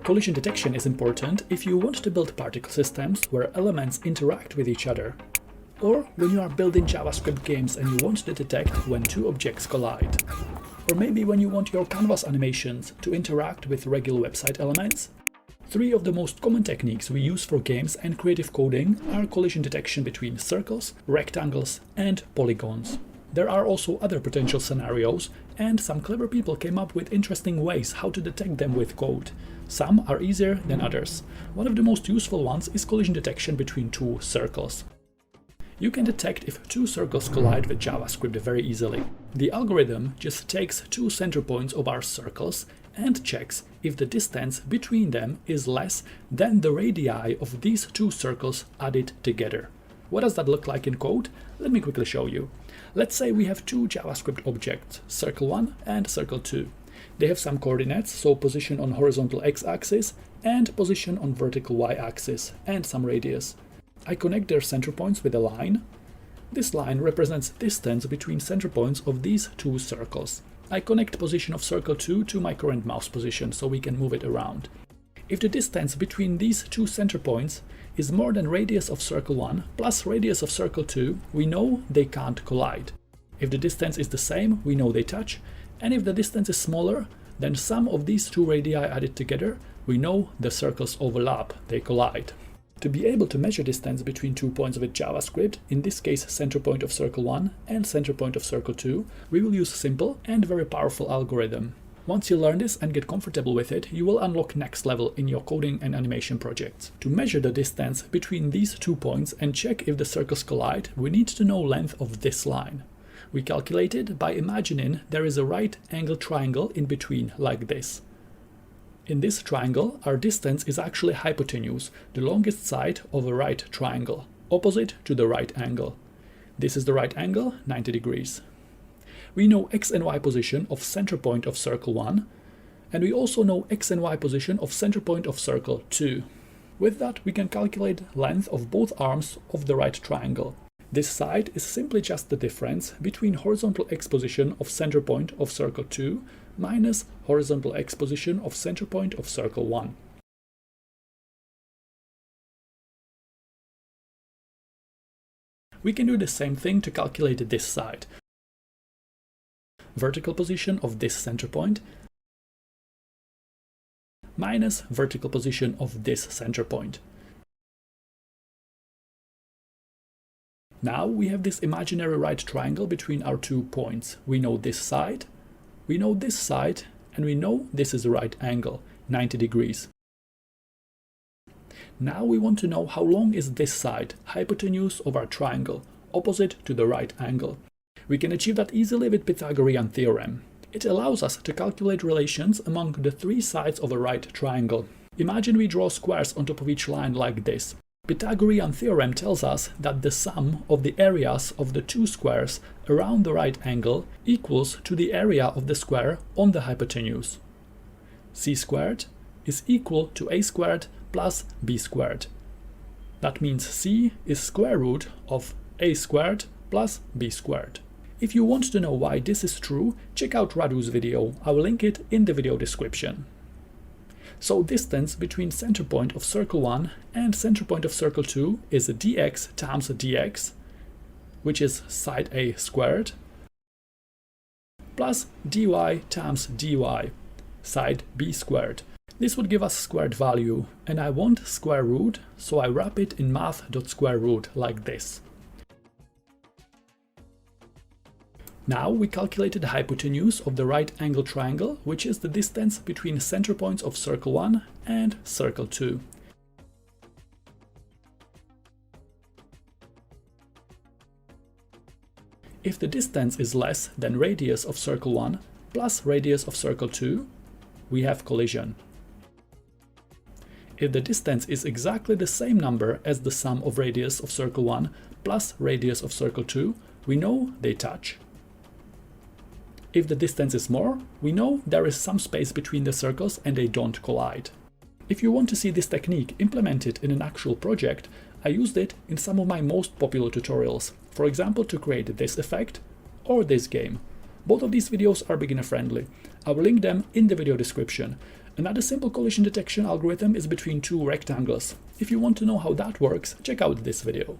Collision detection is important if you want to build particle systems where elements interact with each other, or when you are building JavaScript games and you want to detect when two objects collide, or maybe when you want your canvas animations to interact with regular website elements. Three of the most common techniques we use for games and creative coding are collision detection between circles, rectangles, and polygons. There are also other potential scenarios, and some clever people came up with interesting ways how to detect them with code. Some are easier than others. One of the most useful ones is collision detection between two circles. You can detect if two circles collide with JavaScript very easily. The algorithm just takes two center points of our circles and checks if the distance between them is less than the radii of these two circles added together. What does that look like in code? Let me quickly show you. Let's say we have two JavaScript objects, circle 1 and circle 2. They have some coordinates, so position on horizontal x-axis and position on vertical y-axis, and some radius. I connect their center points with a line. This line represents distance between center points of these two circles. I connect position of circle 2 to my current mouse position so we can move it around. If the distance between these two center points is more than radius of circle 1 plus radius of circle 2, we know they can't collide. If the distance is the same, we know they touch, and if the distance is smaller than sum of these two radii added together, we know the circles overlap, they collide. To be able to measure distance between 2 points with JavaScript, in this case center point of circle 1 and center point of circle 2, we will use a simple and very powerful algorithm. Once you learn this and get comfortable with it, you will unlock next level in your coding and animation projects. To measure the distance between these 2 points and check if the circles collide, we need to know length of this line. We calculate it by imagining there is a right angle triangle in between, like this. In this triangle, our distance is actually hypotenuse, the longest side of a right triangle, opposite to the right angle. This is the right angle, 90 degrees. We know x and y position of center point of circle 1, and we also know x and y position of center point of circle 2. With that, we can calculate length of both arms of the right triangle. This side is simply just the difference between horizontal x position of center point of circle 2 minus horizontal x position of center point of circle 1. We can do the same thing to calculate this side. Vertical position of this center point minus vertical position of this center point. Now we have this imaginary right triangle between our 2 points. We know this side, we know this side, and we know this is a right angle, 90 degrees. Now we want to know how long is this side, hypotenuse of our triangle, opposite to the right angle. We can achieve that easily with Pythagorean theorem. It allows us to calculate relations among the 3 sides of a right triangle. Imagine we draw squares on top of each line like this. Pythagorean theorem tells us that the sum of the areas of the 2 squares around the right angle equals to the area of the square on the hypotenuse. C squared is equal to a squared plus b squared. That means c is square root of a squared plus b squared. If you want to know why this is true, check out Radu's video. I will link it in the video description. So distance between center point of circle 1 and center point of circle 2 is dx times dx, which is side a squared, plus dy times dy, side b squared. This would give us squared value, and I want square root, so I wrap it in math.square-root like this. Now we calculated the hypotenuse of the right angle triangle, which is the distance between center points of circle 1 and circle 2. If the distance is less than radius of circle 1 plus radius of circle 2, we have collision. If the distance is exactly the same number as the sum of radius of circle 1 plus radius of circle 2, we know they touch. If the distance is more, we know there is some space between the circles and they don't collide. If you want to see this technique implemented in an actual project, I used it in some of my most popular tutorials, for example to create this effect or this game. Both of these videos are beginner friendly. I will link them in the video description. Another simple collision detection algorithm is between two rectangles. If you want to know how that works, check out this video.